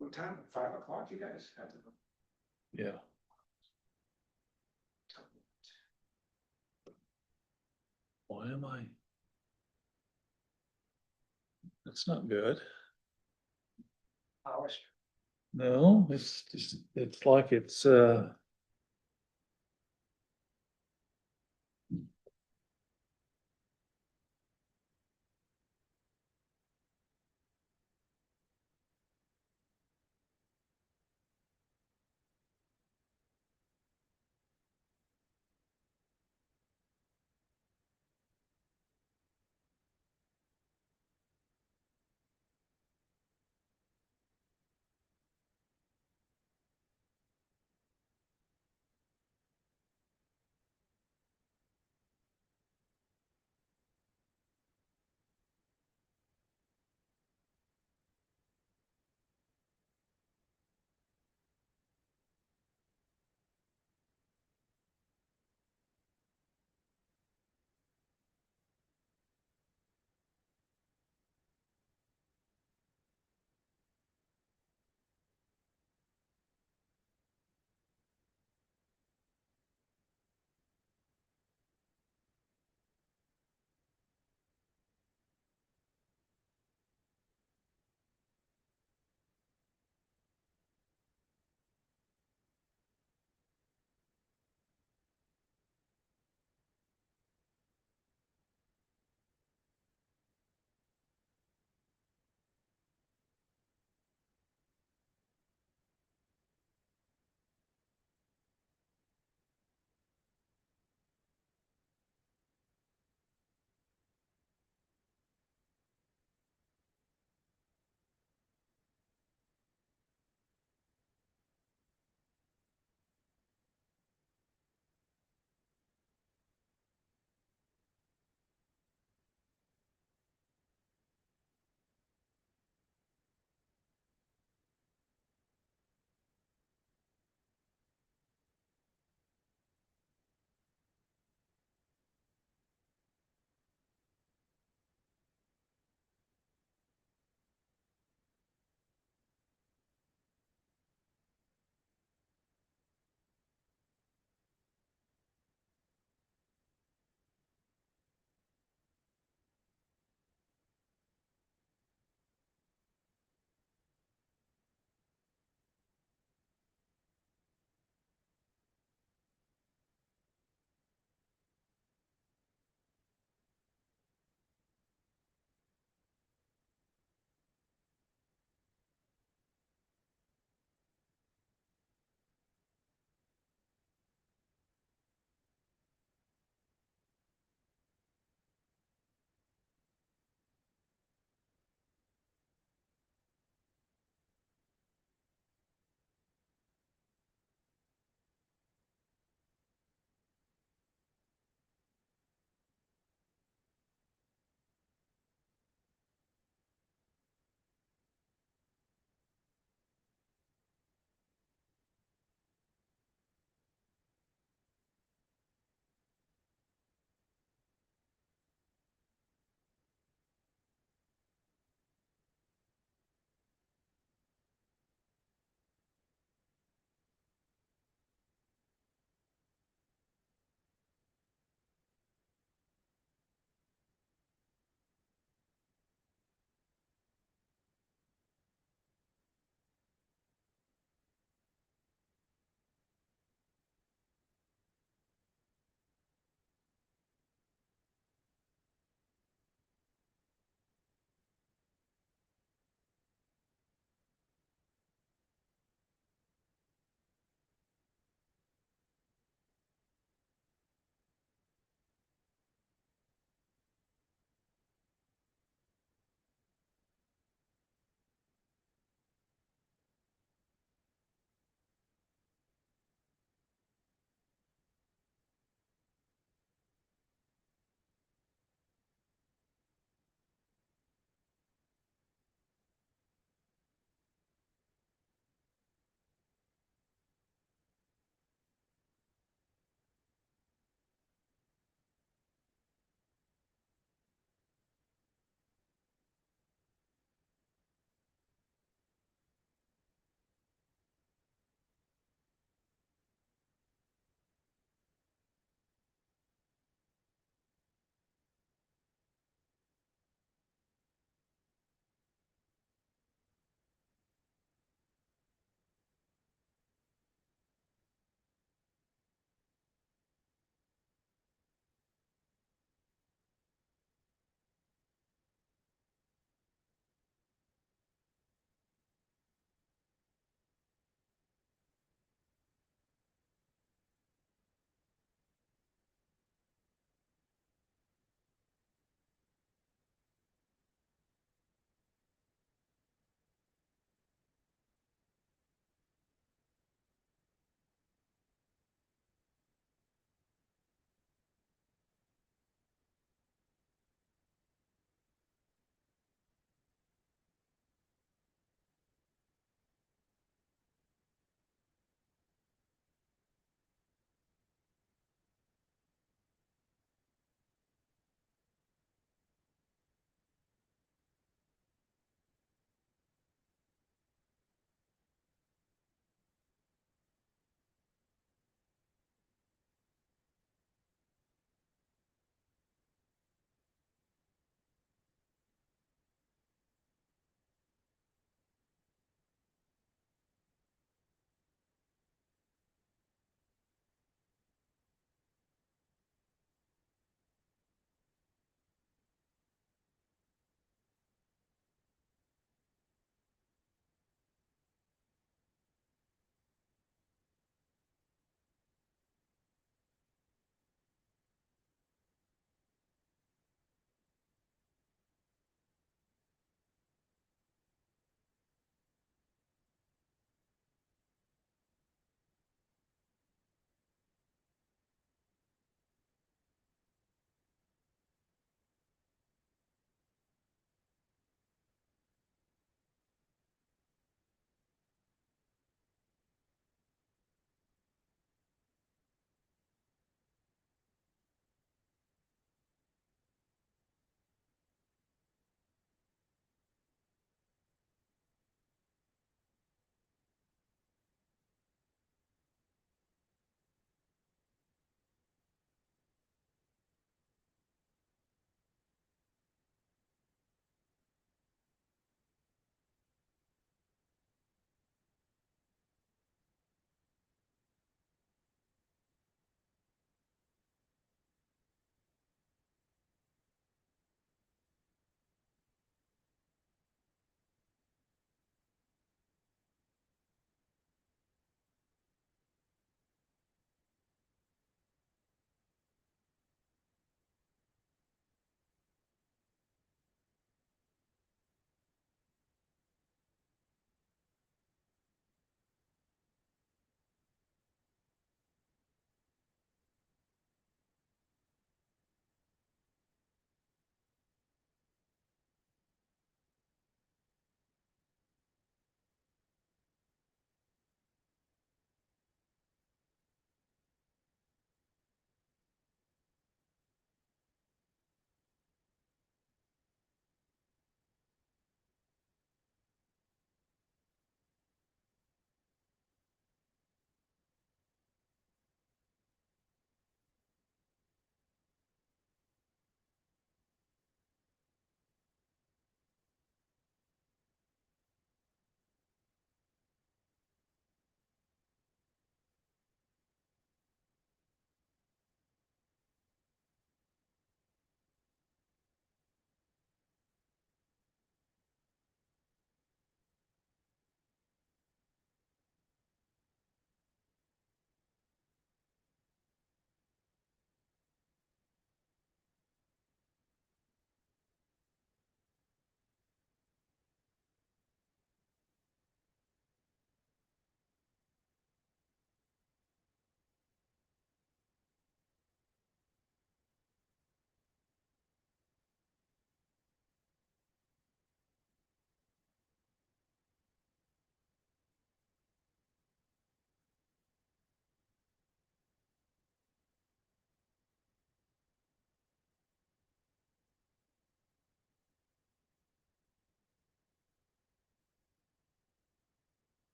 What time? 5 o'clock, you guys have to. Yeah. Why am I? That's not good. Hours. No, it's just, it's like it's,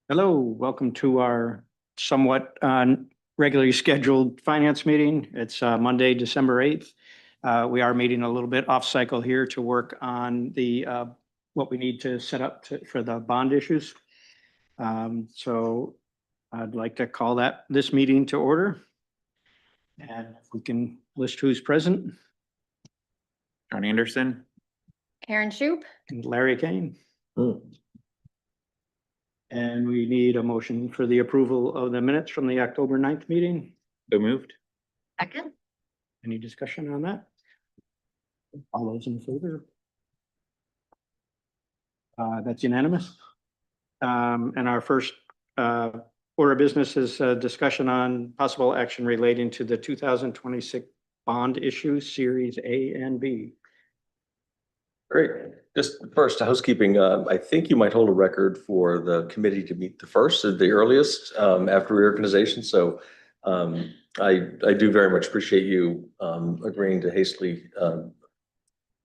Hello, welcome to our somewhat regularly scheduled finance meeting. It's Monday, December 8th. We are meeting a little bit off cycle here to work on the what we need to set up for the bond issues. So I'd like to call this meeting to order. And if we can list who's present. John Anderson. Karen Shoup, And Larry Kane. And we need a motion for the approval of the minutes from the October 9th meeting. So moved. second. Any discussion on that? All those in favor? That's unanimous. And our first order of business is a discussion on possible action relating to the 2026 bond issue, Series A and B. Great. Just first housekeeping, I think you might hold a record for the committee to meet the first or the earliest after reorganization. So I do very much appreciate you agreeing to hastily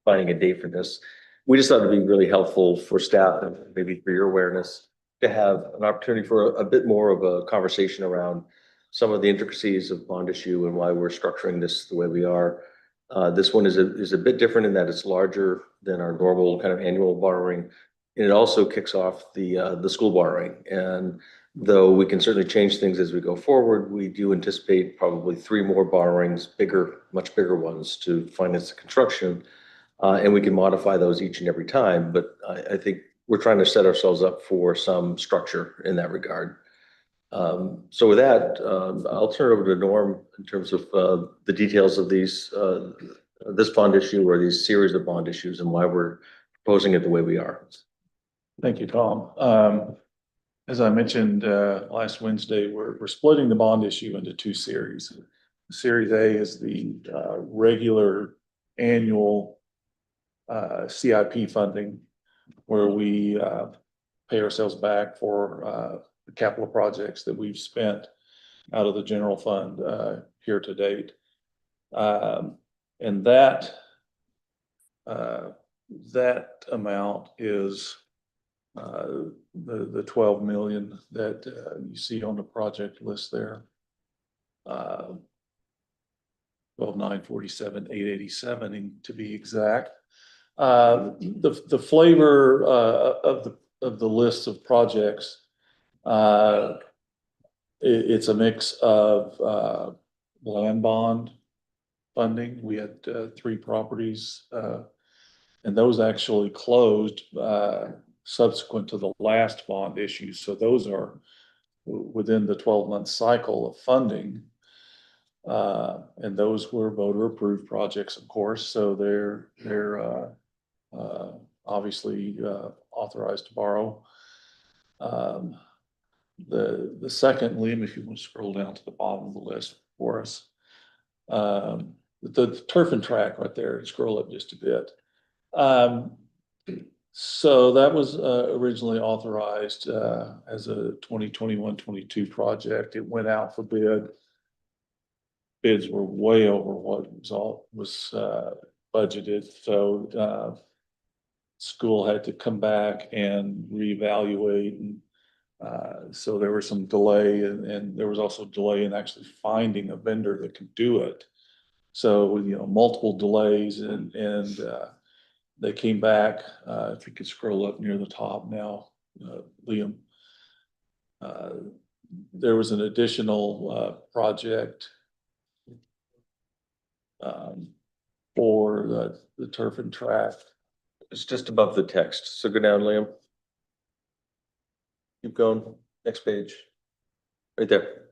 finding a date for this. We just thought it'd be really helpful for staff and maybe for your awareness to have an opportunity for a bit more of a conversation around some of the intricacies of bond issue and why we're structuring this the way we are. This one is a bit different in that it's larger than our normal kind of annual borrowing. And it also kicks off the school borrowing. And though we can certainly change things as we go forward, we do anticipate probably 3 more borrowings, much bigger ones to finance the construction. And we can modify those each and every time. But I think we're trying to set ourselves up for some structure in that regard. So with that, I'll turn it over to Norm in terms of the details of this bond issue or these series of bond issues and why we're proposing it the way we are. Thank you, Tom. As I mentioned last Wednesday, we're splitting the bond issue into 2 series. Series A is the regular annual CIP funding, where we pay ourselves back for the capital projects that we've spent out of the general fund here to date. And that amount is the 12 million that you see on the project list there. 12,947,887 to be exact. The flavor of the list of projects, it's a mix of land bond funding. We had 3 properties, and those actually closed subsequent to the last bond issue. So those are within the 12-month cycle of funding. And those were voter approved projects, of course. So they're obviously authorized to borrow. The second, Liam, if you want to scroll down to the bottom of the list for us, the turf and track right there, scroll up just a bit. So that was originally authorized as a 2021-22 project. It went out for bid. Bids were way over what was budgeted. So school had to come back and reevaluate, and so there was some delay, and there was also delay in actually finding a vendor that could do it. So multiple delays, and they came back. If you could scroll up near the top now, Liam. There was an additional project for the turf and track. It's just above the text. So go down, Liam. Keep going. Next page. Right there.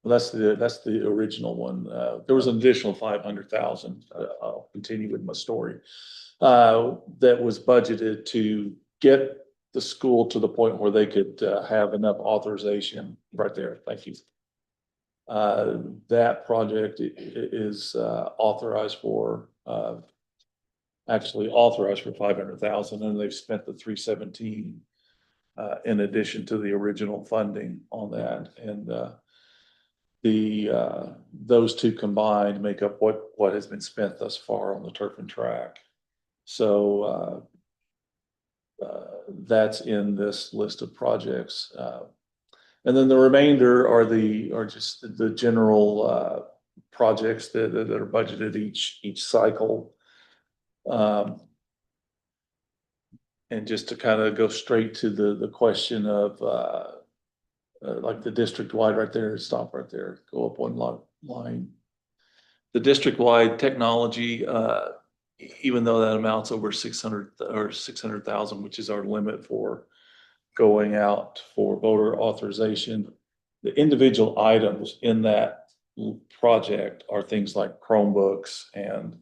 Well, that's the original one. There was an additional 500,000. I'll continue with my story. That was budgeted to get the school to the point where they could have enough authorization right there. Thank you. That project is actually authorized for 500,000, and they've spent the 317 in addition to the original funding on that. And those two combined make up what has been spent thus far on the turf and track. So, that's in this list of projects. And then the remainder are just the general, projects that are budgeted each cycle. And just to kind of go straight to the question of, like the district-wide right there, stop right there, go up one line. The district-wide technology, even though that amounts over 600,000, which is our limit for going out for voter authorization, the individual items in that project are things like Chromebooks and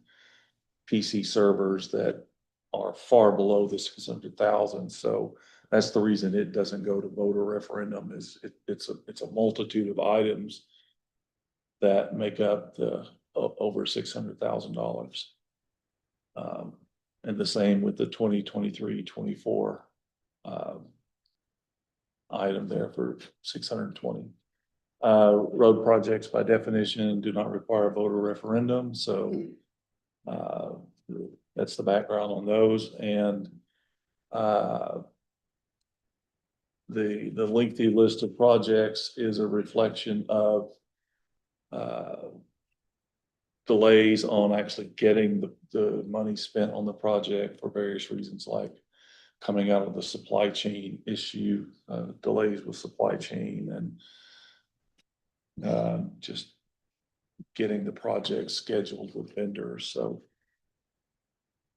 PC servers that are far below the 600,000. So that's the reason it doesn't go to voter referendum. Is it's a multitude of items that make up the over $600,000. And the same with the 2023-24 item there for 620. Road projects by definition do not require a voter referendum, so that's the background on those. And the lengthy list of projects is a reflection of delays on actually getting the money spent on the project for various reasons, like coming out of the supply chain issue, delays with supply chain, and just getting the project scheduled with vendors. So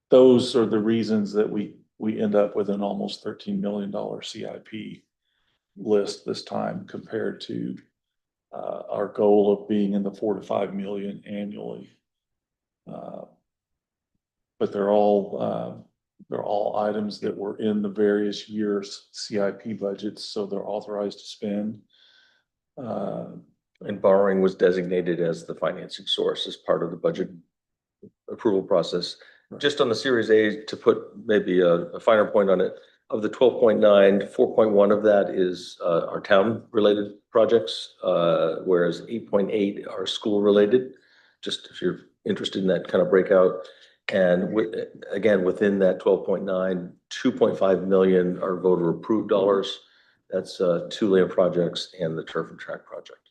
those are the reasons that we end up with an almost $13 million CIP list this time, compared to our goal of being in the 4 to 5 million annually. But they're all items that were in the various years' CIP budgets, so they're authorized to spend. And borrowing was designated as the financing source as part of the budget approval process. Right. Just on the Series A, to put maybe a finer point on it, of the 12.9, 4.1 of that is our town-related projects, whereas 8.8 are school-related, just if you're interested in that kind of breakout. And again, within that 12.9, 2.5 million are voter-approved dollars. That's two land projects and the turf and track project.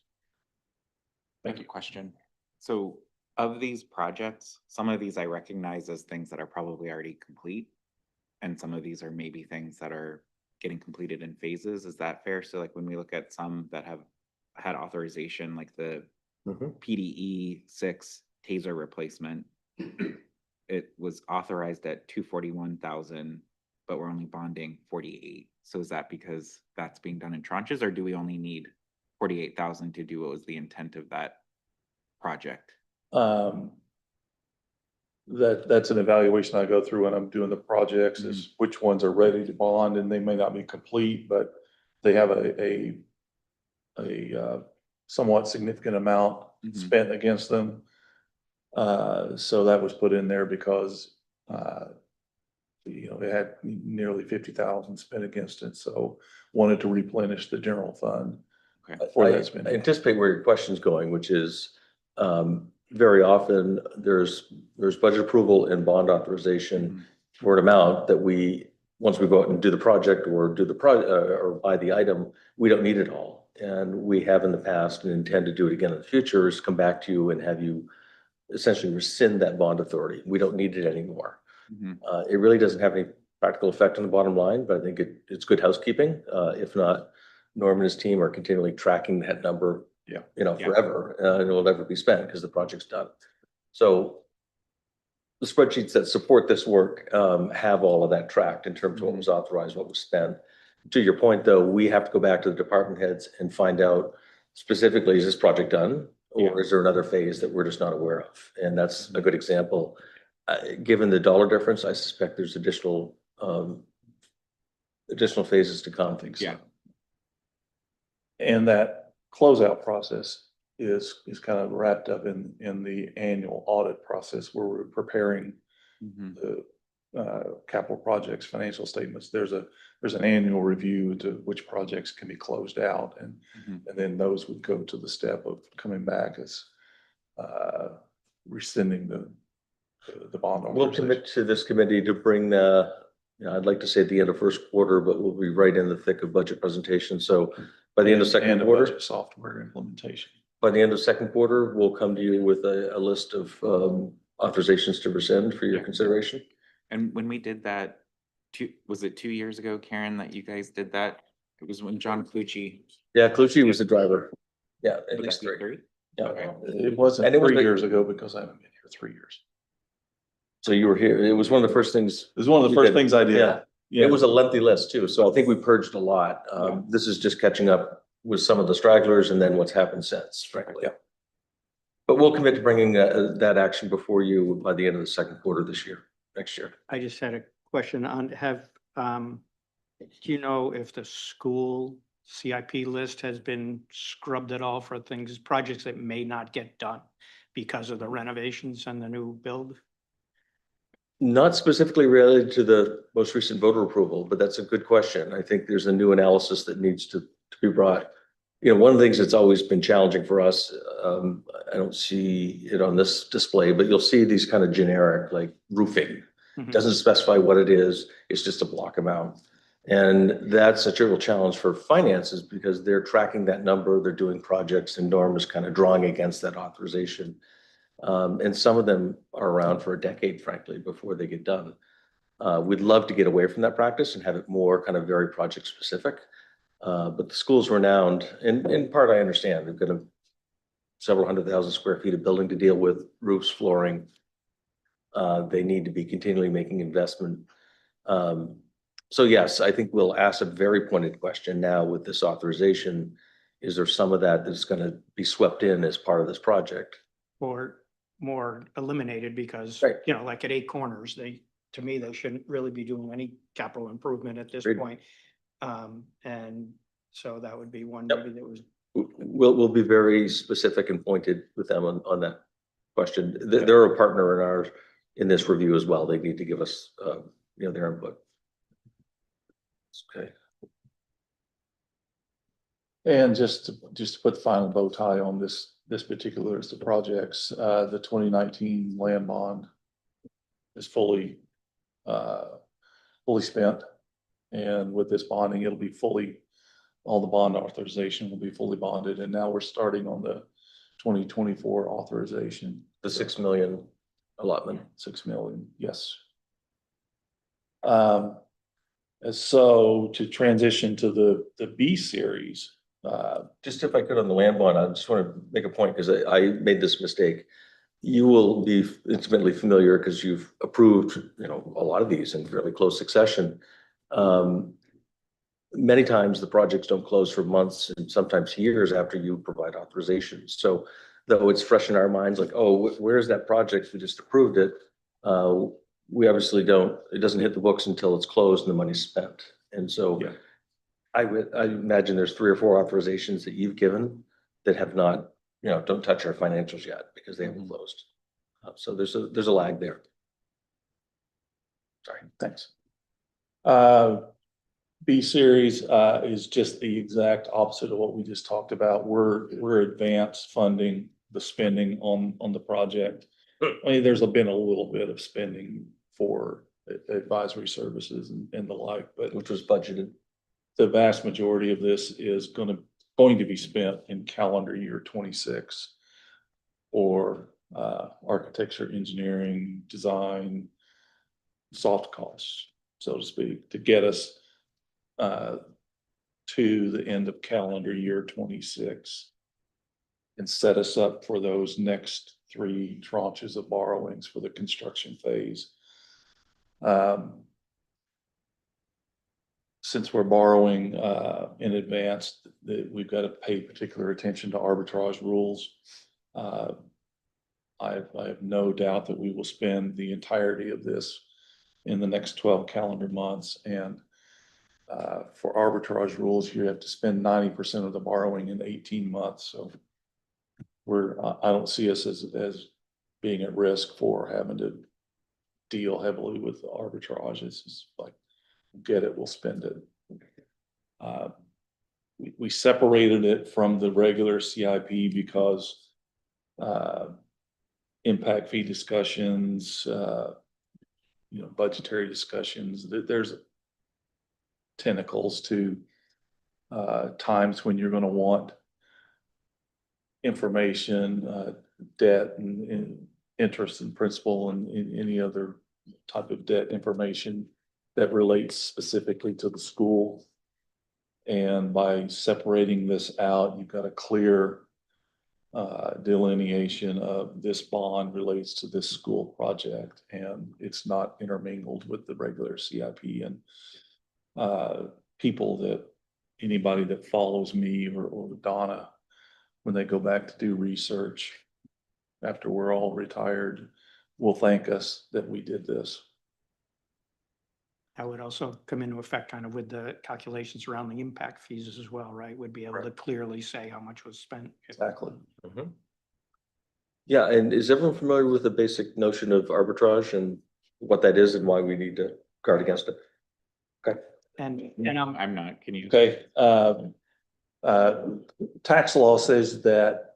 Thank you. Question. So of these projects, some of these I recognize as things that are probably already complete. And some of these are maybe things that are getting completed in phases. Is that fair? So like when we look at some that have had authorization, like the PDE 6 taser replacement, it was authorized at 241,000, but we're only bonding 48. So is that because that's being done in tranches, or do we only need 48,000 to do what was the intent of that project? That's an evaluation I go through when I'm doing the projects, is which ones are ready to bond, and they may not be complete, but they have a somewhat significant amount spent against them. So that was put in there because it had nearly 50,000 spent against it, so wanted to replenish the general fund. I anticipate where your question's going, which is very often there's budget approval and bond authorization for an amount that once we go out and do the project or or buy the item, we don't need it all. And we have in the past and intend to do it again in the future, is come back to you and have you essentially rescind that bond authority. We don't need it anymore. It really doesn't have any practical effect on the bottom line, but I think it's good housekeeping. If not, Norm and his team are continually tracking that number, forever, and it will never be spent because the project's done. So the spreadsheets that support this work have all of that tracked in terms of what was authorized, what was spent. To your point, though, we have to go back to the department heads and find out specifically, is this project done? Or is there another phase that we're just not aware of? And that's a good example. Given the dollar difference, I suspect there's additional phases to come. Yeah. And that closeout process is kind of wrapped up in the annual audit process, where we're preparing capital projects, financial statements, there's an annual review to which projects can be closed out Mhm. and then those would go to the step of coming back as rescinding the bond We'll authorization. commit to this committee to bring, I'd like to say at the end of first quarter, but we'll be right in the thick of budget presentation. So by the end of second And a quarter, budget software implementation. by the end of second quarter, we'll come to you with a list of authorizations to rescind for your Yeah. consideration. And when we did that, was it 2 years ago, Karen, that you guys did that? It was when John Clucci. Yeah, Clucci was the driver. Yeah, at Would least that be three. three? Yeah. Okay. It wasn't And it was 3 years ago because I haven't been here 3 years. So you were here. It was one of the first things. It was one of the You first did. things I did. Yeah. Yeah. It was a lengthy list too, so I think we purged a lot. Yeah. This is just catching up with some of the stragglers and then what's happened since, frankly. Yeah. But we'll commit to bringing that action before you by the end of the second quarter this year, next year. I just had a question on, do you know if the school CIP list has been scrubbed at all for things, projects that may not get done because of the renovations and the new build? Not specifically related to the most recent voter approval, but that's a good question. I think there's a new analysis that needs to be brought. You know, one of the things that's always been challenging for us, I don't see it on this display, but you'll see these kind of generic like roofing. Mhm. Doesn't specify what it is, it's just a block amount. And that's a real challenge for finances because they're tracking that number, they're doing projects and Norm is kind of drawing against that authorization. And some of them are around for a decade, frankly, before they get done. We'd love to get away from that practice and have it more kind of very project specific. But the school's renowned, and in part, I understand, they've got several 100,000 square feet of building to deal with, roofs, flooring. They need to be continually making investment. So yes, I think we'll ask a very pointed question now with this authorization. Is there some of that that's going to be swept in as part of this project? Or more eliminated because, Right. you know, like at Eight Corners, to me, they shouldn't really be doing any capital improvement at this Agreed. point. And so that would be one Yep. maybe that was, We'll be very specific and pointed with them on that question. They're a partner in this review as well. They need to give us, their input. Okay. And just to put the final bow tie on this particular list of projects, the 2019 land bond is fully spent. And with this bonding, it'll be all the bond authorization will be fully bonded. And now we're starting on the 2024 authorization. The 6 million allotment. 6 million, yes. And so to transition to the B series, Just if I could on the land bond, I just want to make a point because I made this mistake. You will be intimately familiar because you've approved, a lot of these in fairly close succession. Many times the projects don't close for months and sometimes years after you provide authorization. So though it's fresh in our minds, like, oh, where's that project? We just approved it. We obviously it doesn't hit the books until it's closed and the money's spent. And so Yeah. I imagine there's 3 or 4 authorizations that you've given that have not, don't touch our financials yet because they haven't closed. So there's a lag there. sorry, thanks. B series is just the exact opposite of what we just talked about. We're advanced funding the spending on the project. I mean, there's been a little bit of spending for advisory services and the like, but Which was budgeted. the vast majority of this is going to be spent in calendar year 26 or architecture, engineering, design, soft costs, so to speak, to get us to the end of calendar year 26 and set us up for those next 3 tranches of borrowings for the construction phase. Since we're borrowing in advance, we've got to pay particular attention to arbitrage rules. I have no doubt that we will spend the entirety of this in the next 12 calendar months. And for arbitrage rules, you have to spend 90% of the borrowing in 18 months. So I don't see us as being at risk for having to deal heavily with arbitrage. It's just like, get it, we'll spend it. We separated it from the regular CIP because impact fee discussions, budgetary discussions, there's tentacles to times when you're gonna want information, debt and interest and principal and any other type of debt information that relates specifically to the school. And by separating this out, you've got a clear delineation of this bond relates to this school project, and it's not intermingled with the regular CIP. And anybody that follows me or Donna, when they go back to do research after we're all retired, will thank us that we did this. That would also come into effect kind of with the calculations around the impact fees as well, right? Would be able to clearly say how much was spent. Exactly. Mhm. Yeah, and is everyone familiar with the basic notion of arbitrage and what that is and why we need to guard against it? Okay. And I'm not, can you? Okay, tax law says that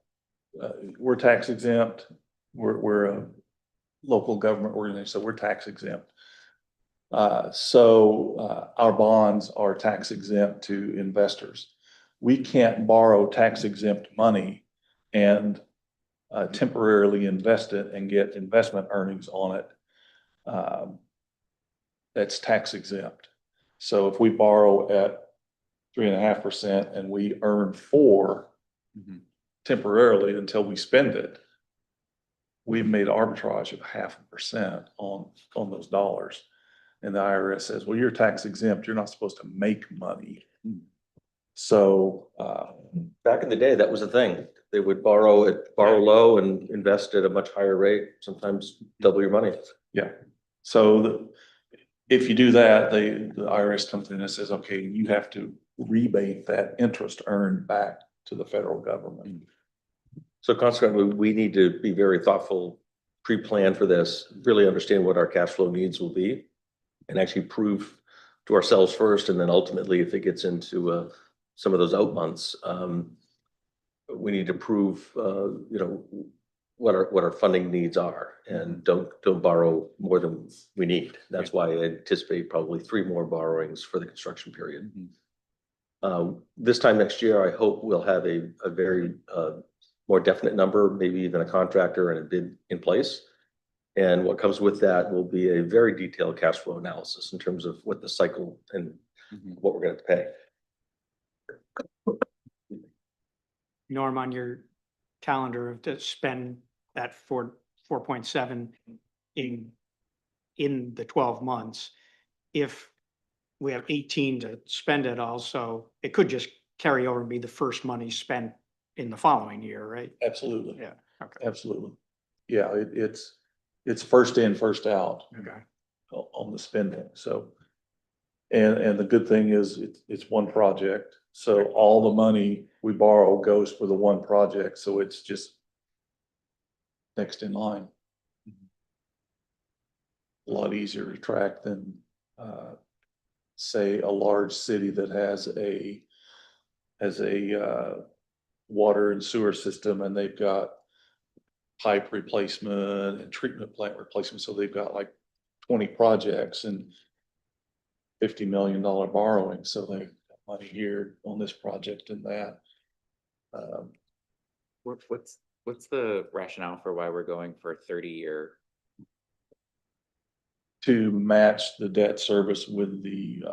we're tax exempt. We're a local government organization, so we're tax exempt. So our bonds are tax exempt to investors. We can't borrow tax exempt money and temporarily invest it and get investment earnings on it. That's tax exempt. So if we borrow at 3.5% and we earn 4 Mhm. temporarily until we spend it, we've made arbitrage of 0.5% on those dollars. And the IRS says, well, you're tax exempt, you're not supposed to make money. So Back in the day, that was a thing. They would borrow low and invest at a much higher rate, sometimes double your money. yeah, so if you do that, the IRS comes in and says, okay, you have to rebate that interest earned back to the federal government. So consequently, we need to be very thoughtful, pre-plan for this, really understand what our cash flow needs will be, and actually prove to ourselves first, and then ultimately, if it gets into some of those out months, we need to prove, what our funding needs are, and don't borrow more than we need. That's why I anticipate probably 3 more borrowings for the construction period. This time next year, I hope we'll have a very more definite number, maybe even a contractor and a bid in place. And what comes with that will be a very detailed cash flow analysis in terms of what the cycle and what we're going to pay. Norm, on your calendar to spend that 4.7 in the 12 months, if we have 18 to spend it also, it could just carry over and be the first money spent in the following year, right? Absolutely. Yeah, okay. Absolutely. Yeah, it's first in, first out Okay. on the spending. So, and the good thing is it's one project. So all the money we borrow goes for the one project. So it's just next in line. A lot easier to track than, say, a large city that has a water and sewer system, and they've got pipe replacement and treatment plant replacement. So they've got like 20 projects and $50 million borrowing. So they got money here on this project and that. What's the rationale for why we're going for 30-year? To match the debt service with the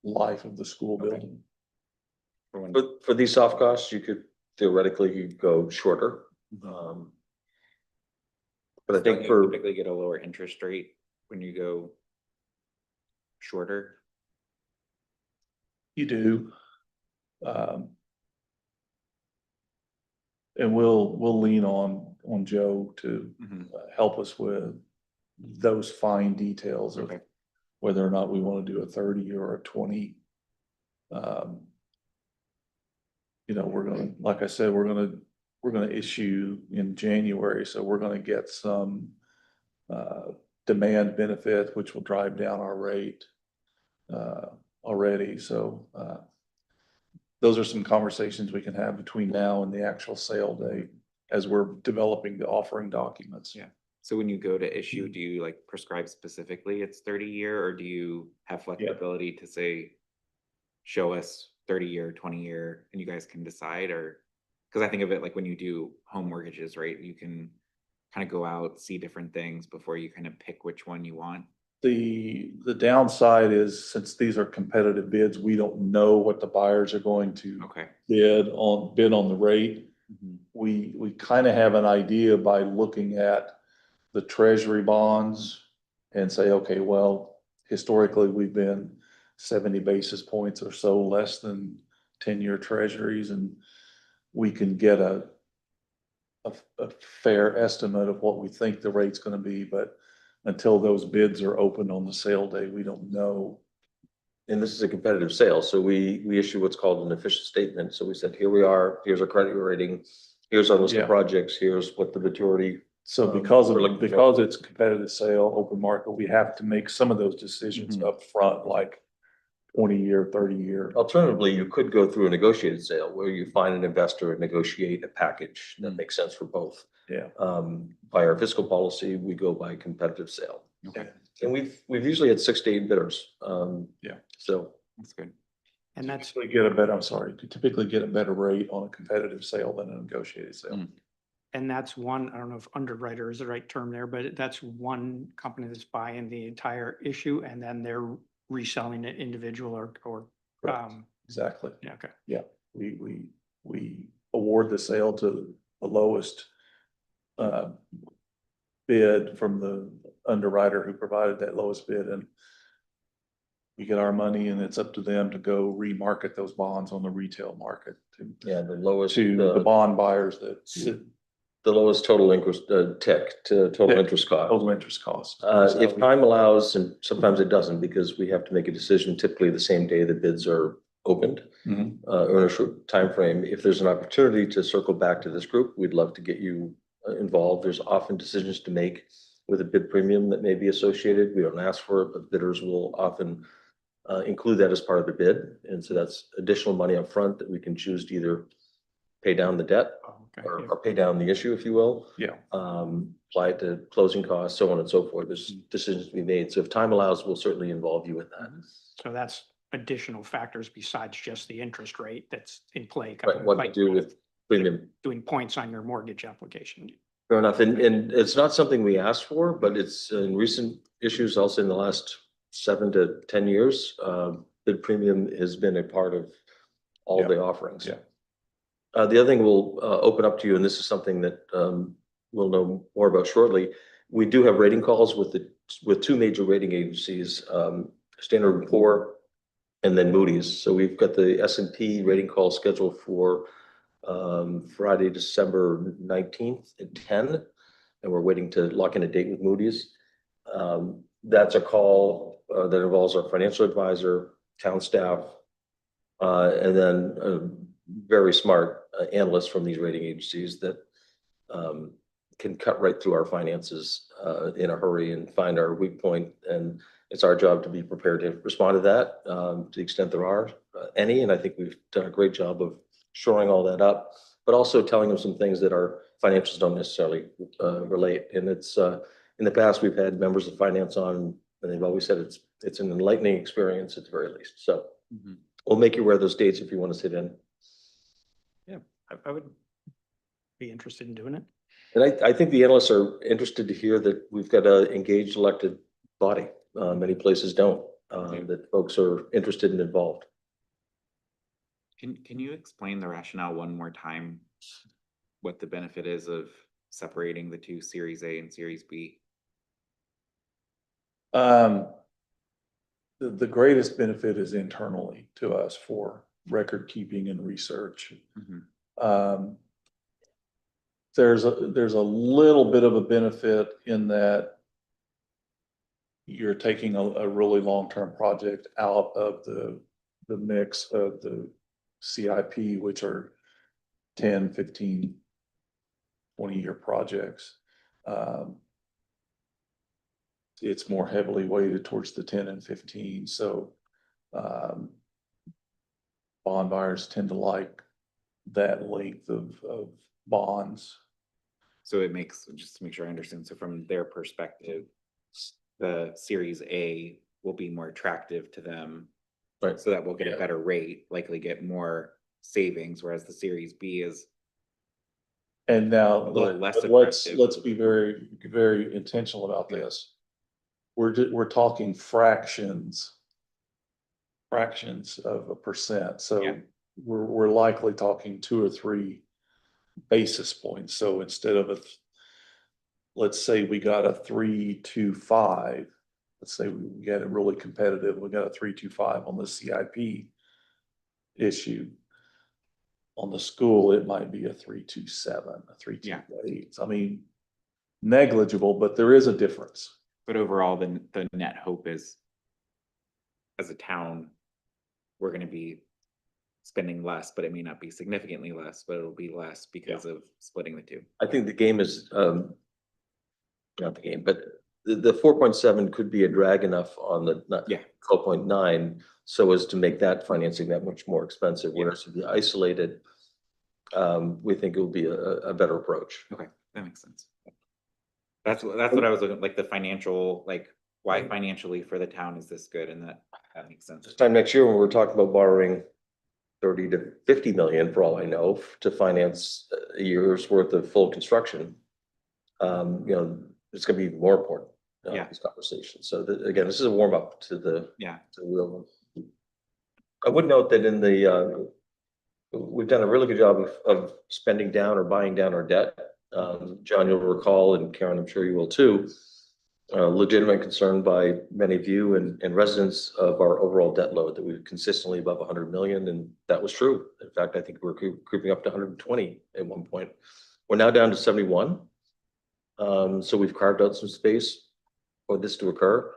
life of the school building. For these soft costs, you could theoretically go shorter. But I think you typically get a lower interest rate when you go shorter. You do. And we'll lean on Joe to help us with those fine details of Okay. whether or not we want to do a 30 or a 20. We're gonna, like I said, we're gonna issue in January, so we're gonna get some demand benefit, which will drive down our rate already. So those are some conversations we can have between now and the actual sale date as we're developing the offering documents. Yeah. So when you go to issue, do you like prescribe specifically it's 30-year, or do you have flexibility to say, show us 30-year, 20-year, and you guys can decide? Or, because I think of it like when you do home mortgages, right? You can kind of go out, see different things before you kind of pick which one you want. The downside is, since these are competitive bids, we don't know what the buyers are going to Okay. bid on the rate. We kind of have an idea by looking at the treasury bonds and say, okay, well, historically, we've been 70 basis points or so less than 10-year treasuries, and we can get a fair estimate of what we think the rate's gonna be, but until those bids are open on the sale day, we don't know. And this is a competitive sale, so we issue what's called an official statement. So we said, here we are, here's our credit rating, here's our list Yeah. of projects, here's what the maturity. So because we're looking for- because it's a competitive sale, open market, we have to make some of those decisions Mhm. up front, like 20-year, 30-year. Alternatively, you could go through a negotiated sale where you find an investor and negotiate a package that makes sense for both. Yeah. By our fiscal policy, we go by competitive sale. Okay. And we've usually had 6 to 8 bidders. Yeah. So That's good. And that's, You typically get a better rate on a competitive sale than a negotiated sale. Mm. and that's one, I don't know if underwriter is the right term there, but that's one company that's buying the entire issue and then they're reselling it individual or, Correct. Exactly. yeah, okay. We award the sale to the lowest bid from the underwriter who provided that lowest bid, and we get our money, and it's up to them to go remarket those bonds on the retail market yeah, the lowest, to the the bond buyers that sit lowest total interest, TIC to total TIC, interest cost. total interest cost. If time allows, and sometimes it doesn't, because we have to make a decision typically the same day the bids are opened, Mhm. or in a short timeframe. If there's an opportunity to circle back to this group, we'd love to get you involved. There's often decisions to make with a bid premium that may be associated. We don't ask for it, but bidders will often include that as part of the bid. And so that's additional money up front that we can choose to either pay down the debt Oh, okay, yeah. or pay down the issue, if you will. Yeah. Apply it to closing costs, so on and so forth. There's decisions to be made. So if time allows, we'll certainly involve you in that. So that's additional factors besides just the interest rate that's in play. Right, what to like do with premium. doing points on your mortgage application. Fair enough. And it's not something we asked for, but it's in recent issues, also in the last 7 to 10 years, bid premium has been a part of all Yeah. the offerings. Yeah. The other thing we'll open up to you, and this is something that we'll know more about shortly. We do have rating calls with 2 major rating agencies, Standard & Poor and then Moody's. So we've got the S&P rating call scheduled for Friday, December 19th at 10, and we're waiting to lock in a date with Moody's. That's a call that involves our financial advisor, town staff, and then very smart analysts from these rating agencies that can cut right through our finances in a hurry and find our weak point. And it's our job to be prepared to respond to that to the extent there are any. And I think we've done a great job of shoring all that up, but also telling them some things that our financials don't necessarily relate. And it's in the past, we've had members of finance on, and they've always said it's an enlightening experience at the very least. So we'll make you wear those dates if you want to sit in. I would be interested in doing it. And I think the analysts are interested to hear that we've got an engaged elected body. Many places don't, that folks are interested and involved. Can you explain the rationale one more time? What the benefit is of separating the 2 Series A and Series B? The greatest benefit is internally to us for record keeping and research. There's a little bit of a benefit in that you're taking a really long-term project out of the mix of the CIP, which are 10, 15, 20-year projects. it's more heavily weighted towards the 10 and 15, so bond buyers tend to like that length of bonds. So it makes, just to make sure I understand, so from their perspective, the Series A will be more attractive to them. Right. So that we'll get Yeah. a better rate, likely get more savings, whereas the Series B is, And now, A little less let's attractive. be very, very intentional about this. We're talking fractions of a percent, Yeah. so we're likely talking 2 or 3 basis points. So instead of let's say we got a 3.25, let's say we got it really competitive, we got a 3.25 on the CIP issue. On the school, it might be a 3.27, a 3.28. I mean, negligible, but there is a difference. but overall, the net hope is, as a town, we're gonna be spending less, but it may not be significantly less, but it'll be less because of splitting the two. I think the game is, not the game, but the 4.7 could be a drag enough on the, not Yeah. 12.9, so as to make that financing that much more expensive, Yeah. whereas if you isolated, we think it will be a better approach. Okay, that makes sense. That's what I was looking, like the financial, like, why financially for the town is this good, and that makes sense. This time next year, when we're talking about borrowing 30 to 50 million, for all I know, to finance a year's worth of full construction, it's gonna be more important. Yeah. These conversations. So again, this is a warm up to the Yeah, real one. I would note that in the, we've done a really good job of spending down or buying down our debt. John, you'll recall, and Karen, I'm sure you will too, legitimate concern by many of you and residents of our overall debt load, that we were consistently above 100 million, and that was true. In fact, I think we're creeping up to 120 at one point. We're now down to 71. So we've carved out some space for this to occur.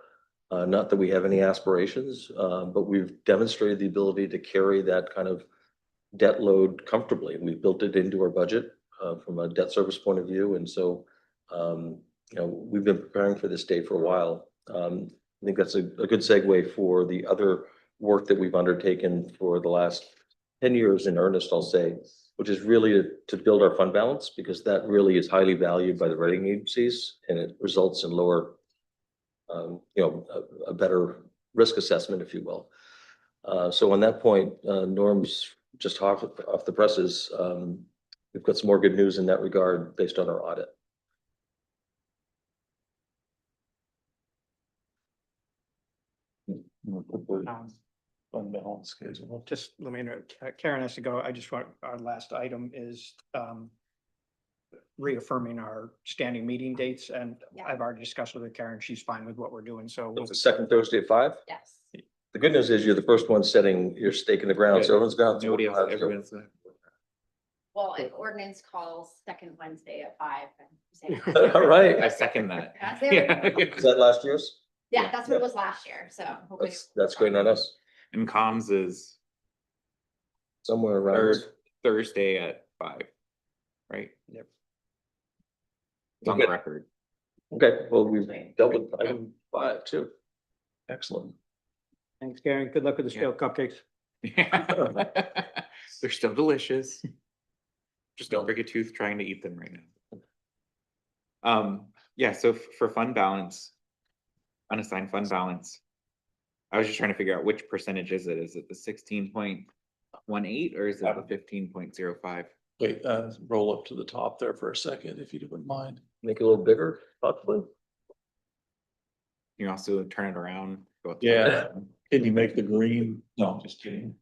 Not that we have any aspirations, but we've demonstrated the ability to carry that kind of debt load comfortably. We've built it into our budget from a debt service point of view. And so, we've been preparing for this day for a while. I think that's a good segue for the other work that we've undertaken for the last 10 years in earnest, I'll say, which is really to build our fund balance, because that really is highly valued by the rating agencies, and it results in lower, a better risk assessment, if you will. So on that point, Norm's just off the presses. We've got some more good news in that regard based on our audit. Fund balance schedule. Just let me know, Karen has to go. I just want, our last item is reaffirming our standing meeting dates, and Yeah. I've already discussed with Karen. She's fine with what we're doing, so we'll It's the second Thursday at 5. Yes. The good news is you're the first one setting your stake in the ground, so everyone's got. nobody else, everyone's. Well, an ordinance calls second Wednesday at 5. All right. I second that. There we go. Is that last year's? Yeah, that's what it was last year, so. hopefully- That's great on us. And comms is Somewhere around. third Thursday at 5, right? Yep. It's on the record. Okay, well, we've dealt with item 5 too. Excellent. Thanks, Karen. Good luck with the stale cupcakes. They're still delicious. Just don't break a tooth trying to eat them right now. Yeah, so for fund balance, unassigned fund balance, I was just trying to figure out which percentage is it? Is it the 16.18 or is it the 15.05? Wait, roll up to the top there for a second, if you wouldn't mind. Make it a little bigger, possibly. You also turn it around. go up to Yeah. the- Can you make the green? No, just kidding.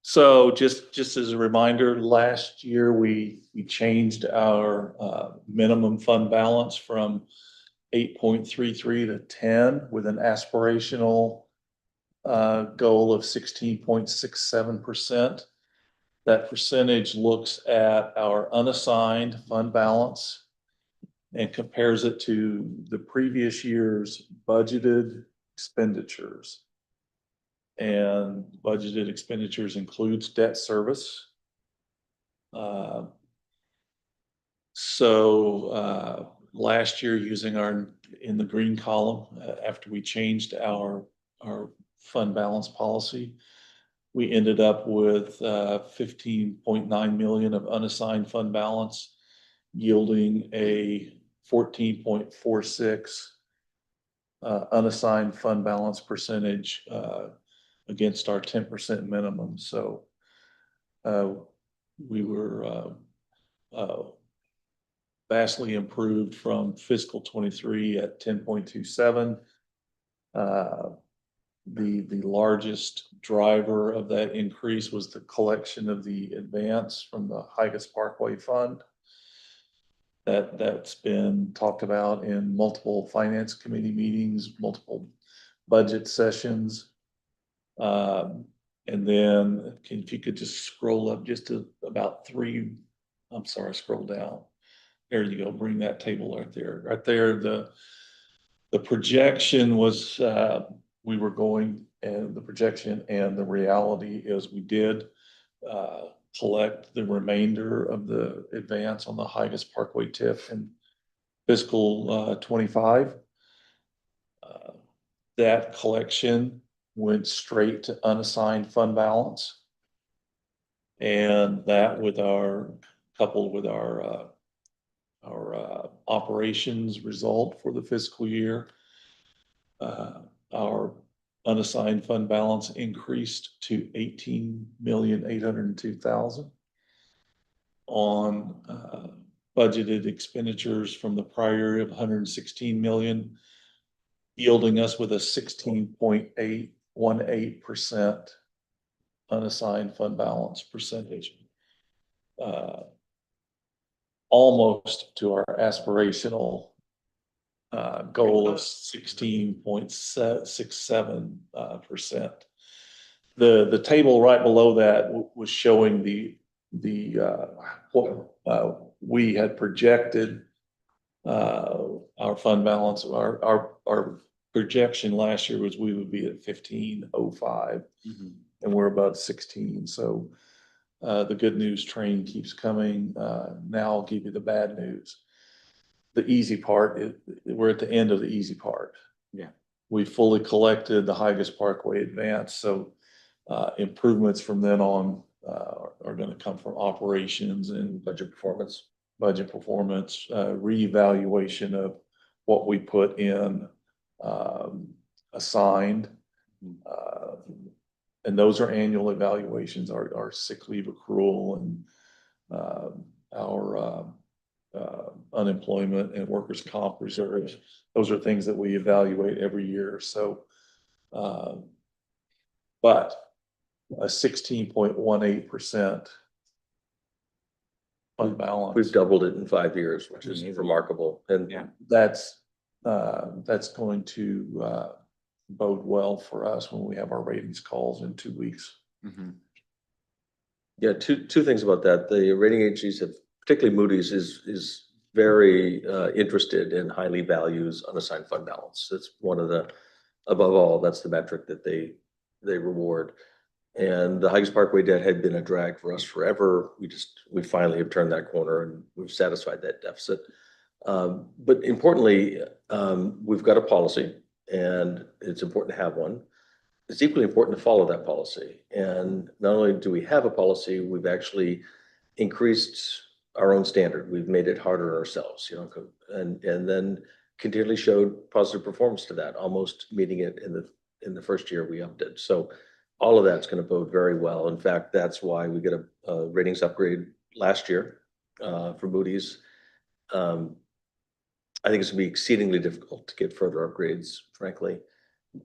So just as a reminder, last year we changed our minimum fund balance from 8.33 to 10 with an aspirational goal of 16.67%. That percentage looks at our unassigned fund balance and compares it to the previous year's budgeted expenditures. And budgeted expenditures includes debt service. So last year using in the green column, after we changed our fund balance policy. We ended up with 15.9 million of unassigned fund balance, yielding a 14.46 unassigned fund balance percentage against our 10% minimum. So we were vastly improved from fiscal 23 at 10.27. The largest driver of that increase was the collection of the advance from the Higas Parkway Fund. That's been talked about in multiple finance committee meetings, multiple budget sessions. And then if you could just scroll up just to about scroll down. There you go, bring that table right there. Right there, the projection was, we were going, and the projection and the reality is we did collect the remainder of the advance on the Higas Parkway TIF in fiscal 25. That collection went straight to unassigned fund balance. And that coupled with our operations result for the fiscal year, our unassigned fund balance increased to 18,802,000 on budgeted expenditures from the prior year of 116 million, yielding us with a 16.818% unassigned fund balance percentage. Almost to our aspirational goal of 16.67%. The table right below that was showing what we had projected our fund balance. Our projection last year was we would be at 1505, and we're about 16. So the good news train keeps coming. Now I'll give you the bad news. The easy part, we're at the end of the easy part. Yeah. We fully collected the Higas Parkway advance, so improvements from then on are going to come from operations and budget performance, reevaluation of what we put in assigned. And those are annual evaluations, our sick leave accrual and our unemployment and workers' comp reserves. Those are things that we evaluate every year. So, but a 16.18% fund balance. We've doubled it in 5 years, which is Amazing. remarkable. And Yeah. That's going to bode well for us when we have our ratings calls in 2 weeks. yeah, two things about that. The rating agencies have, particularly Moody's, is very interested in highly values unassigned fund balance. It's one of above all, that's the metric that they reward. And the Higas Parkway debt had been a drag for us forever. We finally have turned that corner and we've satisfied that deficit. But importantly, we've got a policy, and it's important to have one. It's equally important to follow that policy. And not only do we have a policy, we've actually increased our own standard. We've made it harder on ourselves, and then continually showed positive performance to that, almost meeting it in the first year we upped it. So all of that's going to bode very well. In fact, that's why we get a ratings upgrade last year for Moody's. I think it's going to be exceedingly difficult to get further upgrades, frankly.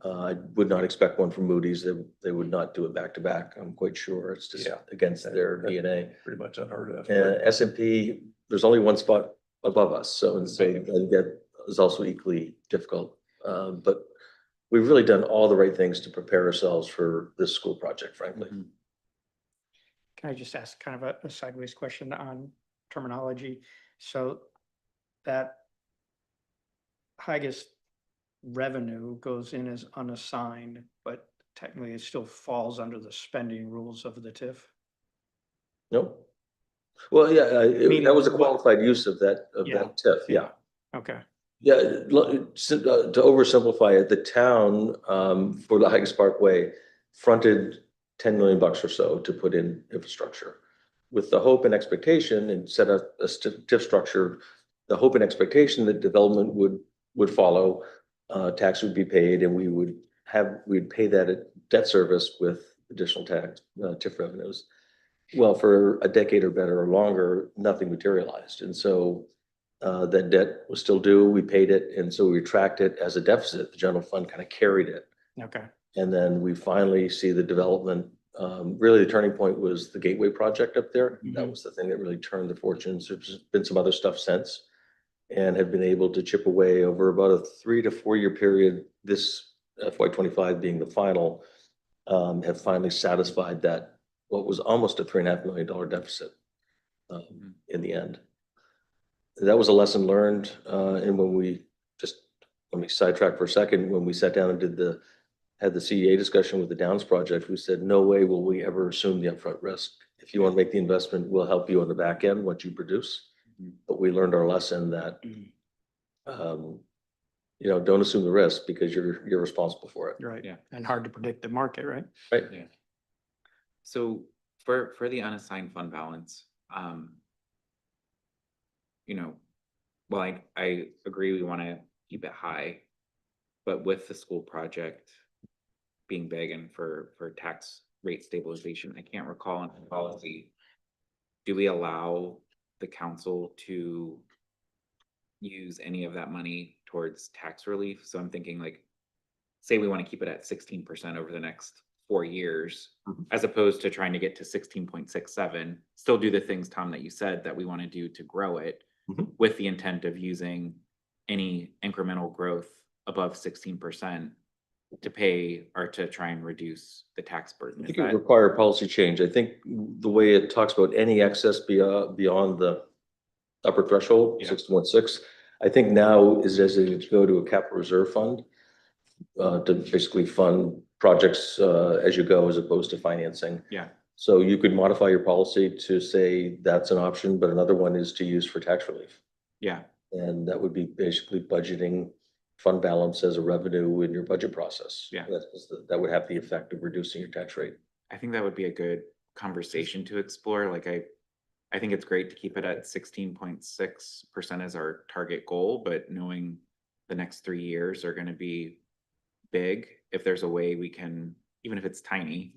I would not expect one from Moody's. They would not do it back to back. I'm quite sure it's just against their DNA. Pretty much unheard of. S&P, there's only one spot above us, so that is also equally difficult. But we've really done all the right things to prepare ourselves for this school project, frankly. Can I just ask kind of a sideways question on terminology? So that Higas revenue goes in as unassigned, but technically it still falls under the spending rules of the TIF? Nope. Well, yeah, Meaning that was a what? qualified use of that Yeah. TIF, yeah. Okay, Yeah, to oversimplify it, the town, for the Hikes Parkway fronted 10 million bucks or so to put in infrastructure. With the hope and expectation and set up a TIF structure, the hope and expectation that development would follow, tax would be paid, and we'd pay that at debt service with additional tax, TIF revenues. Well, for a decade or better or longer, nothing materialized. And so that debt was still due, we paid it, and so we tracked it as a deficit. The general fund kind of carried it. okay, And then we finally see the development. Really, the turning point was the Gateway project up there. That Mhm. was the thing that really turned the fortunes. There's been some other stuff since, and have been able to chip away over about a 3 to 4 year period. This FY25 being the final, have finally satisfied that what was almost a $3.5 million deficit in the end. That was a lesson learned, and let me sidetrack for a second. When we sat down and had the CEA discussion with the Downs project, we said, no way will we ever assume the upfront risk. If you want to make the investment, we'll help you on the back end, what you produce. But we learned our lesson that, don't assume the risk because you're responsible for it. right. Yeah. And hard to predict the market, right? Right. Yeah. So for the unassigned fund balance, well, I agree we want to keep it high, but with the school project being big and for tax rate stabilization, I can't recall in the policy, do we allow the council to use any of that money towards tax relief? So I'm thinking like, say we want to keep it at 16% over the next 4 years, as opposed to trying to get to 16.67, still do the things, Tom, that you said that we want to do to grow it with the intent of using any incremental growth above 16% to pay or to try and reduce the tax burden. I Is think it would that, require a policy change. I think the way it talks about any excess beyond the upper threshold, Yeah. 6.6, I think now is as it go to a capital reserve fund to basically fund projects as you go, as opposed to financing. yeah, So you could modify your policy to say that's an option, but another one is to use for tax relief. yeah, And that would be basically budgeting fund balance as a revenue in your budget process. Yeah. That would have the effect of reducing your tax rate. I think that would be a good conversation to explore. Like I think it's great to keep it at 16.6% as our target goal, but knowing the next 3 years are going to be big, if there's a way we can, even if it's tiny,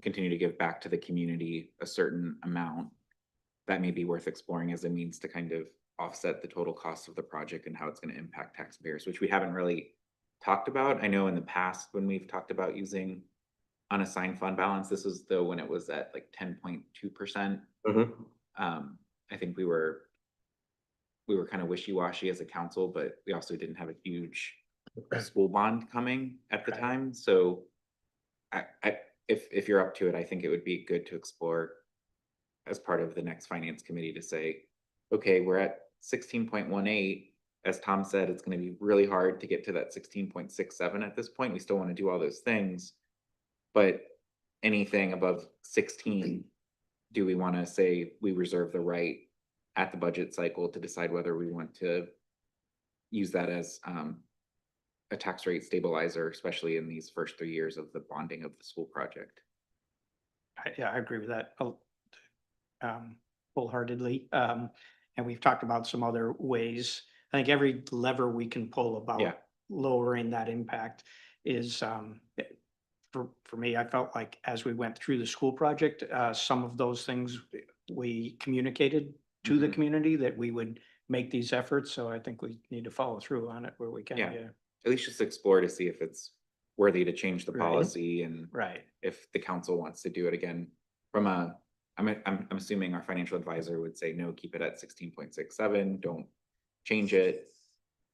continue to give back to the community a certain amount, that may be worth exploring as a means to kind of offset the total cost of the project and how it's going to impact taxpayers, which we haven't really talked about. I know in the past when we've talked about using unassigned fund balance, this was though when it was at like 10.2%. I think we were kind of wishy-washy as a council, but we also didn't have a huge school bond coming at the time. So if you're up to it, I think it would be good to explore as part of the next finance committee to say, okay, we're at 16.18. As Tom said, it's going to be really hard to get to that 16.67 at this point. We still want to do all those things, but anything above 16, do we want to say we reserve the right at the budget cycle to decide whether we want to use that as a tax rate stabilizer, especially in these first 3 years of the bonding of the school project? Yeah, I agree with that wholeheartedly. And we've talked about some other ways. I think every lever we can pull about Yeah. lowering that impact is, for me, I felt like as we went through the school project, some of those things we communicated to the Mhm. community that we would make these efforts. So I think we need to follow through on it where we can. Yeah. Yeah. At least just explore to see if it's worthy to change the Right. policy and Right. if the council wants to do it again. I'm assuming our financial advisor would say, no, keep it at 16.67, don't change it,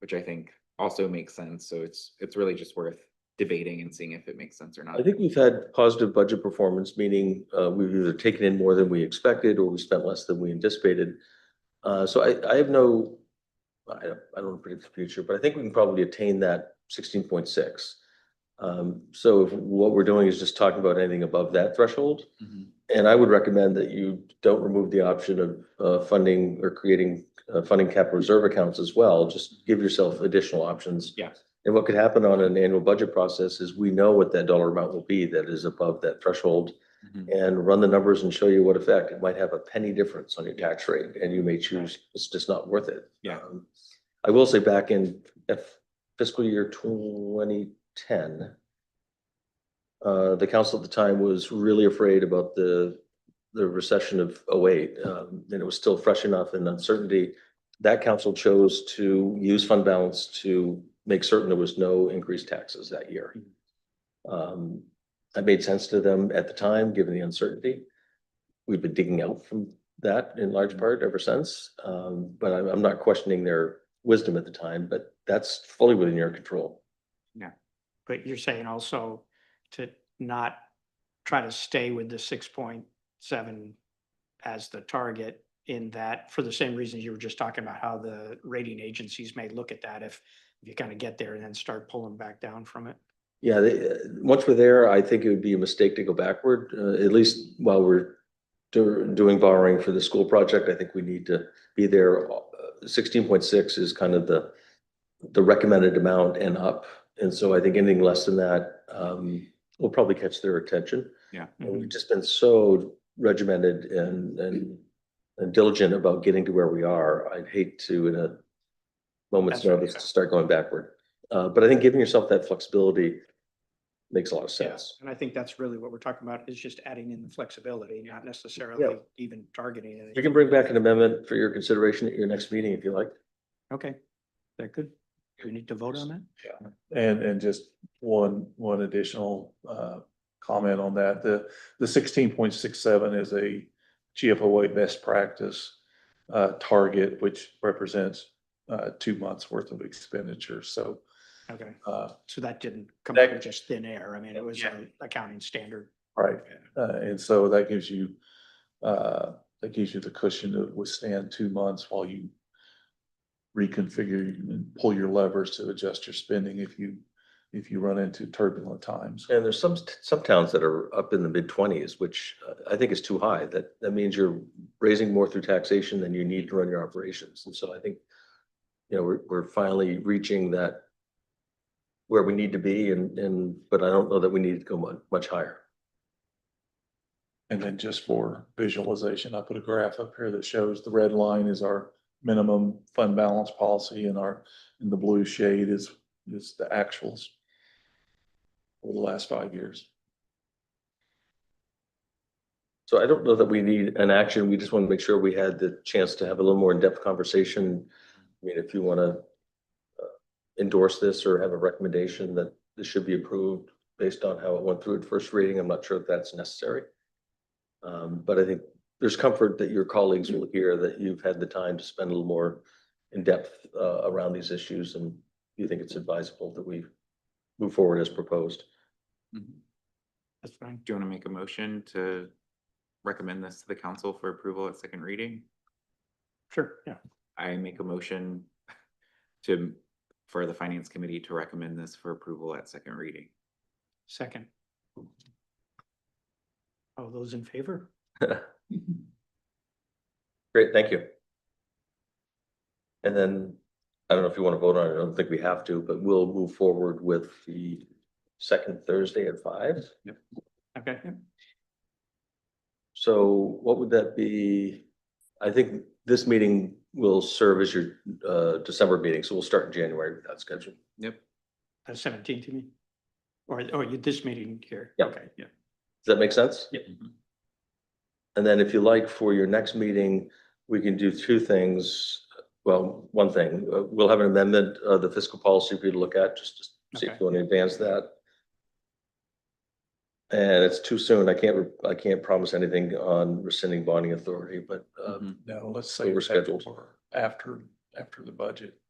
which I think also makes sense. So it's really just worth debating and seeing if it makes sense or not. I think we've had positive budget performance, meaning we've either taken in more than we expected or we spent less than we anticipated. So I have no, I don't want to predict the future, but I think we can probably attain that 16.6. So if what we're doing is just talking about anything above that threshold, Mhm. And I would recommend that you don't remove the option of funding or creating funding capital reserve accounts as well. Just give yourself additional options. Yeah. And what could happen on an annual budget process is we know what that dollar amount will be that is above that threshold, Mhm. and run the numbers and show you what effect. It might have a penny difference on your tax rate, and you may choose it's just not worth it. Yeah. I will say back in fiscal year 2010, the council at the time was really afraid about the recession of 08, and it was still fresh enough in uncertainty. That council chose to use fund balance to make certain there was no increased taxes that year. That made sense to them at the time, given the uncertainty. We've been digging out from that in large part ever since. But I'm not questioning their wisdom at the time, but that's fully within your control. But you're saying also to not try to stay with the 6.7 as the target, in that, for the same reasons you were just talking about, how the rating agencies may look at that if you kind of get there and then start pulling back down from it. Yeah, once we're there, I think it would be a mistake to go backward, at least while we're doing borrowing for the school project. I think we need to be there. 16.6 is kind of the recommended amount and up. And so I think anything less than that will probably catch their attention. Yeah. And we've just been so regimented and diligent about getting to where we are. I'd hate to, in a moment's That's right, notice, yeah. to start going backward. But I think giving yourself that flexibility makes a lot of sense. And I think that's really what we're talking about, is just adding in the flexibility, not Yeah. necessarily even targeting it. You can bring back an amendment for your consideration at your next meeting if you like. Okay, that good? Do we need to vote on that? And just one additional comment on that. The 16.67 is a GFOA best practice target, which represents 2 months worth of expenditure. So Okay, uh, so that didn't come That- out of just thin air. I mean, it was Yeah. an accounting standard. right. And so that gives you the cushion to withstand 2 months while you reconfigure and pull your levers to adjust your spending if you run into turbulent times. And there's some towns that are up in the mid-20s, which I think is too high. That means you're raising more through taxation than you need to run your operations. And so I think, we're finally reaching that where we need to be, but I don't know that we need to go much higher. And then just for visualization, I put a graph up here that shows the red line is our minimum fund balance policy, and in the blue shade is the actuals over the last 5 years. So I don't know that we need an action. We just want to make sure we had the chance to have a little more in-depth conversation. I mean, if you want to endorse this or have a recommendation that this should be approved based on how it went through at first reading, I'm not sure if that's necessary. But I think there's comfort that your colleagues will hear that you've had the time to spend a little more in depth around these issues, and you think it's advisable that we move forward as proposed. Mhm. That's fine. Do you want to make a motion to recommend this to the council for approval at second reading? Sure, yeah. I make a motion for the finance committee to recommend this for approval at second reading. Second. All those in favor? Great, thank you. And then, I don't know if you want to vote on it, I don't think we have to, but we'll move forward with the second Thursday at 5. Okay. So what would that be? I think this meeting will serve as your December meeting, so we'll start in January with that schedule. Yep. 17th, you mean? Or this meeting here? Yeah. Okay, yeah. Does that make sense? Yeah. And then if you like, for your next meeting, we can do 2 things. Well, one thing, we'll have an amendment of the fiscal policy for you to look at, just to see if Okay. you want to advance that. And it's too soon. I can't promise anything on rescinding bonding authority, but Mhm. No, let's So say we're scheduled. after the budget.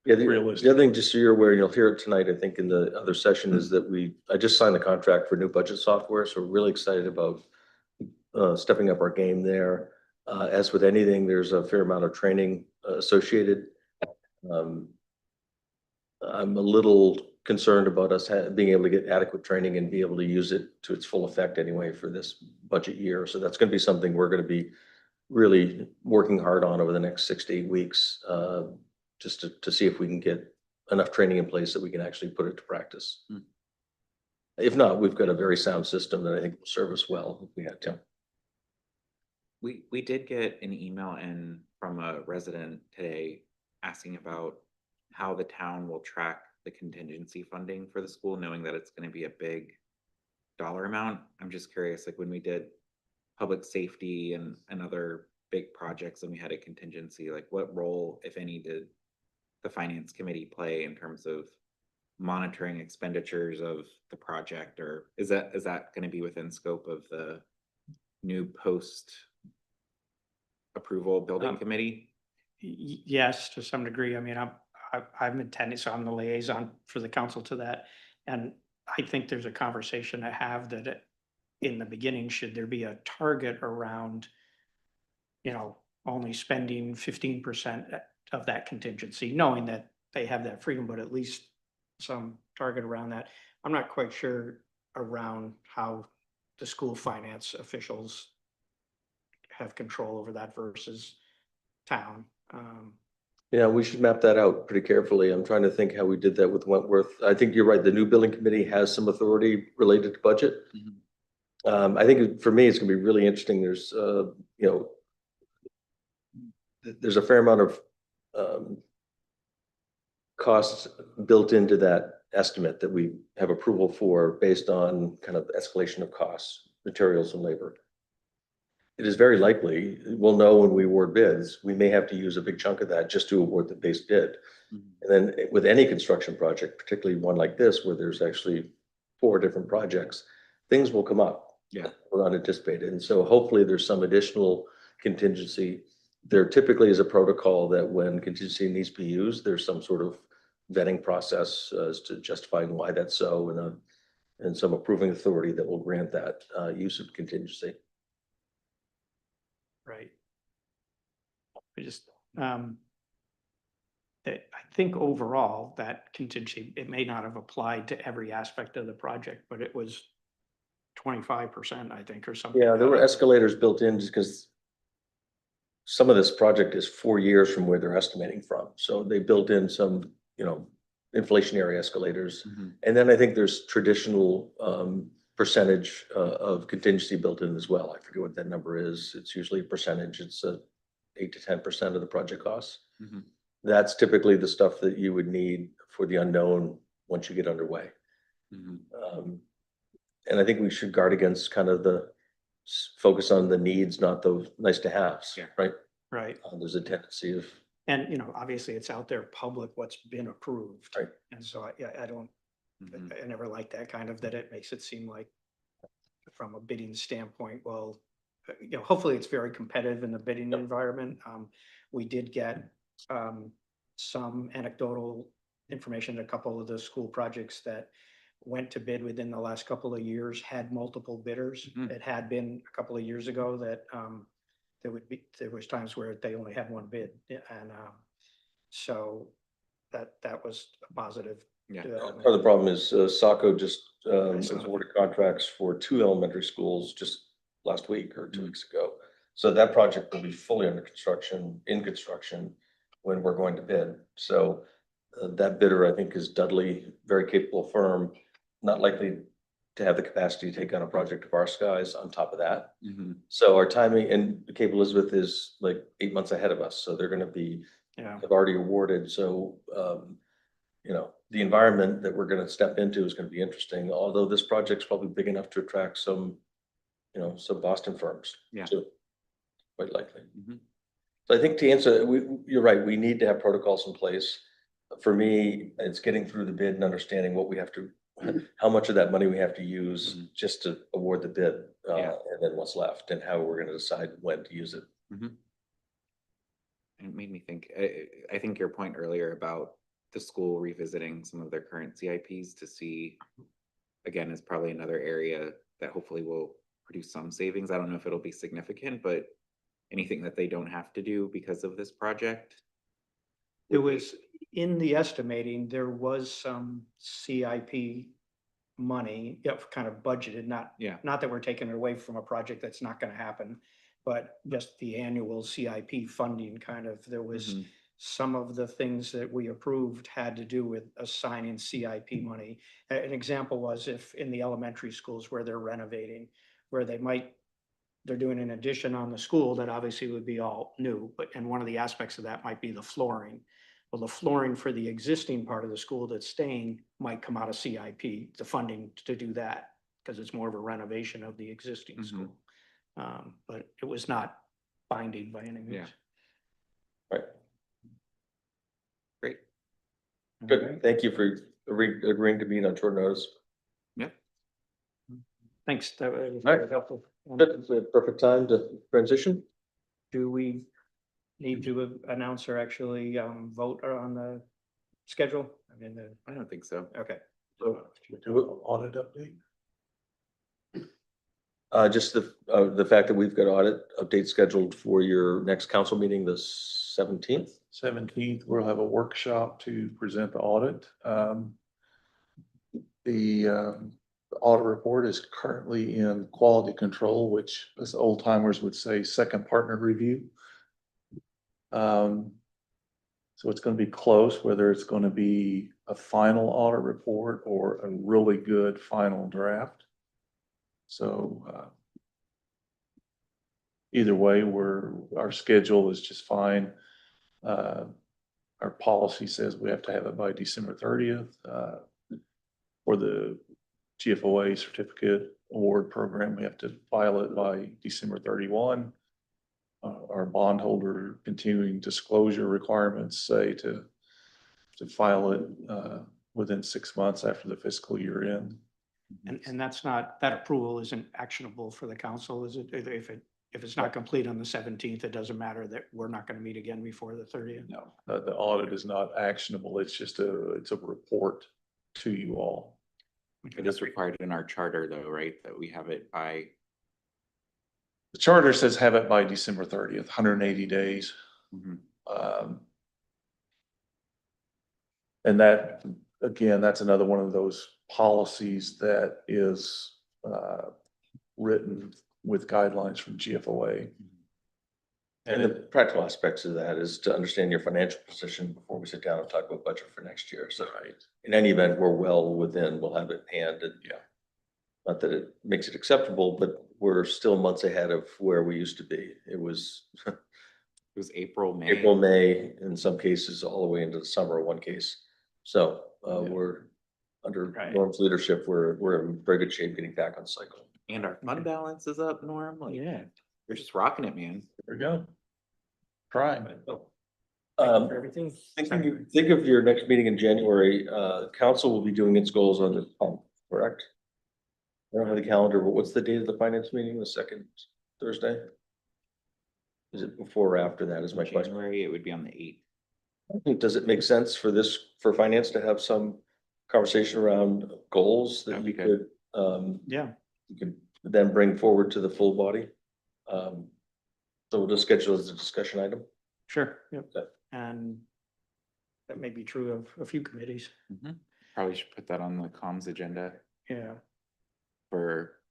yeah, the Realistic. other thing, just so you're aware, and you'll hear it tonight, I think, in the other session, is that I just signed the contract for new budget software, so we're really excited about stepping up our game there. As with anything, there's a fair amount of training associated. I'm a little concerned about us being able to get adequate training and be able to use it to its full effect anyway for this budget year. So that's going to be something we're going to be really working hard on over the next 6 to 8 weeks, just to see if we can get enough training in place that we can actually put it to practice. Hmm. If not, we've got a very sound system that I think will serve us well if we had to. We did get an email in from a resident today asking about how the town will track the contingency funding for the school, knowing that it's gonna be a big dollar amount. I'm just curious, like when we did public safety and other big projects and we had a contingency, like what role, if any, did the finance committee play in terms of monitoring expenditures of the project? Or is that gonna be within scope of the new post approval building committee? Yes, to some degree. I mean, I'm attending, so I'm the liaison for the council to that. And I think there's a conversation to have that in the beginning, should there be a target around, only spending 15% of that contingency, knowing that they have that freedom, but at least some target around that. I'm not quite sure around how the school finance officials have control over that versus town. Yeah, we should map that out pretty carefully. I'm trying to think how we did that with Wentworth. I think you're right. The new building committee has some authority related to budget. I think for me, it's gonna be really interesting. There's, there's a fair amount of costs built into that estimate that we have approval for based on kind of escalation of costs, materials and labor. It is very likely, we'll know when we award bids, we may have to use a big chunk of that just to award the base bid. And then with any construction project, particularly one like this, where there's actually 4 different projects, things will come up. Yeah. We're unanticipated. And so hopefully there's some additional contingency. There typically is a protocol that when contingency needs to be used, there's some sort of vetting process as to justifying why that's so, and some approving authority that will grant that use of contingency. Right. I think overall that contingency, it may not have applied to every aspect of the project, but it was 25%, I think, or something. Yeah, there were escalators built in just because some of this project is 4 years from where they're estimating from. So they built in some, inflationary escalators. And then I think there's traditional percentage of contingency built in as well. I forget what that number is. It's usually a percentage. It's 8 to 10% of the project costs. That's typically the stuff that you would need for the unknown once you get underway. And I think we should guard against kind of the focus on the needs, not those nice to haves, Yeah. right? Right. There's a tendency of, And, obviously it's out there public, what's been approved. Right. And so I don't, I never like that kind of, that it makes it seem like from a bidding standpoint, well, hopefully it's very competitive in the bidding environment. We did get some anecdotal information, a couple of the school projects that went to bid within the last couple of years had multiple bidders. It had been a couple of years ago that there was times where they only had one bid, and so that was a positive. Yeah. development. part of the problem is Saco just awarded contracts for 2 elementary schools just last week or 2 weeks ago. So that project will be fully under construction, when we're going to bid. So that bidder, I think, is Dudley, very capable firm, not likely to have the capacity to take on a project of our size on top of that. So our timing, and Cape Elizabeth is like 8 months ahead of us, so they're gonna be, Yeah. have already awarded, so, the environment that we're gonna step into is gonna be interesting, although this project's probably big enough to attract some, some Boston firms. Yeah. too, quite likely. So I think to answer, you're right, we need to have protocols in place. For me, it's getting through the bid and understanding what we have to, how much of that money we have to use just to award the bid, Yeah. and then what's left and how we're gonna decide when to use it. It made me think, I think your point earlier about the school revisiting some of their current CIPs to see, again, is probably another area that hopefully will produce some savings. I don't know if it'll be significant, but anything that they don't have to do because of this project. It was, in the estimating, there was some CIP money, kind of budgeted, Yeah. not that we're taking it away from a project that's not gonna happen, but just the annual CIP funding kind of, there was Mhm. some of the things that we approved had to do with assigning CIP money. An example was if in the elementary schools where they're renovating, where they're doing an addition on the school that obviously would be all new, and one of the aspects of that might be the flooring. Well, the flooring for the existing part of the school that's staying might come out of CIP, the funding to do that, because it's more of a renovation of the existing Mhm. school. But it was not binding by any means. Yeah. Right. Great. Good. Thank you for agreeing to meet on short notice. Yep. Thanks, that was Right. very helpful. Good. It's a perfect time to transition. Do we need to announce or actually vote on the schedule? I mean, I don't think so. okay. Should we do an audit update? Just the fact that we've got audit update scheduled for your next council meeting, the 17th. 17th, we'll have a workshop to present the audit. The audit report is currently in quality control, which as old timers would say, second partner review. So it's going to be close, whether it's going to be a final audit report or a really good final draft. So either way, our schedule is just fine. Our policy says we have to have it by December 30th. For the GFOA certificate award program, we have to file it by December 31. Our bondholder continuing disclosure requirements say to file it within 6 months after the fiscal year end. And that's not, that approval isn't actionable for the council, is it? If it's not complete on the 17th, it doesn't matter that we're not going to meet again before the 30th? No, the audit is not actionable. It's just it's a report to you all. It is required in our charter though, right? That we have it by, The charter says have it by December 30th, 180 days. Mhm. And that, again, that's another one of those policies that is written with guidelines from GFOA. And the practical aspects of that is to understand your financial position before we sit down and talk about budget for next year. So Right. in any event, we're well within, we'll have it in hand. And Yeah. not that it makes it acceptable, but we're still months ahead of where we used to be. It was it was April, May. April, May, in some cases, all the way into the summer, one case. So Yeah. we're under Right. Norm's leadership, we're in very good shape getting back on cycle. And our fund balance is up, Norm. Like, Yeah. you're just rocking it, man. There we go. Trying. Thank you Um, for everything. think of your next meeting in January, council will be doing its goals on the pump, correct? I don't have the calendar, but what's the date of the finance meeting, the second Thursday? Is it before or after that is my question? January, it would be on the 8th. Does it make sense for for finance to have some conversation around goals that That'd we be good. could, Yeah, you could then bring forward to the full body? So we'll just schedule as a discussion item. sure. Yep. Okay. And that may be true of a few committees. Probably should put that on the comms agenda Yeah. for,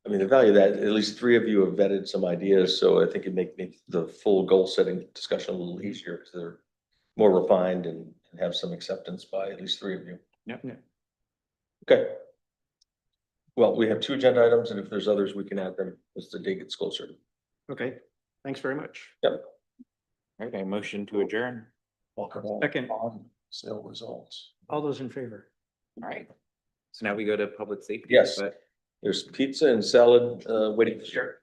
I mean, the value of that, at least three of you have vetted some ideas, so I think it make the full goal setting discussion a little easier because they're more refined and have some acceptance by at least three of you. Yep. Yeah. Okay. Well, we have two agenda items, and if there's others, we can add them as the day gets closer. Okay, thanks very much. all right, I motion to adjourn. Second. On sale results. All those in favor? All right. So now we go to public safety. Yes. but- There's pizza and salad waiting to share.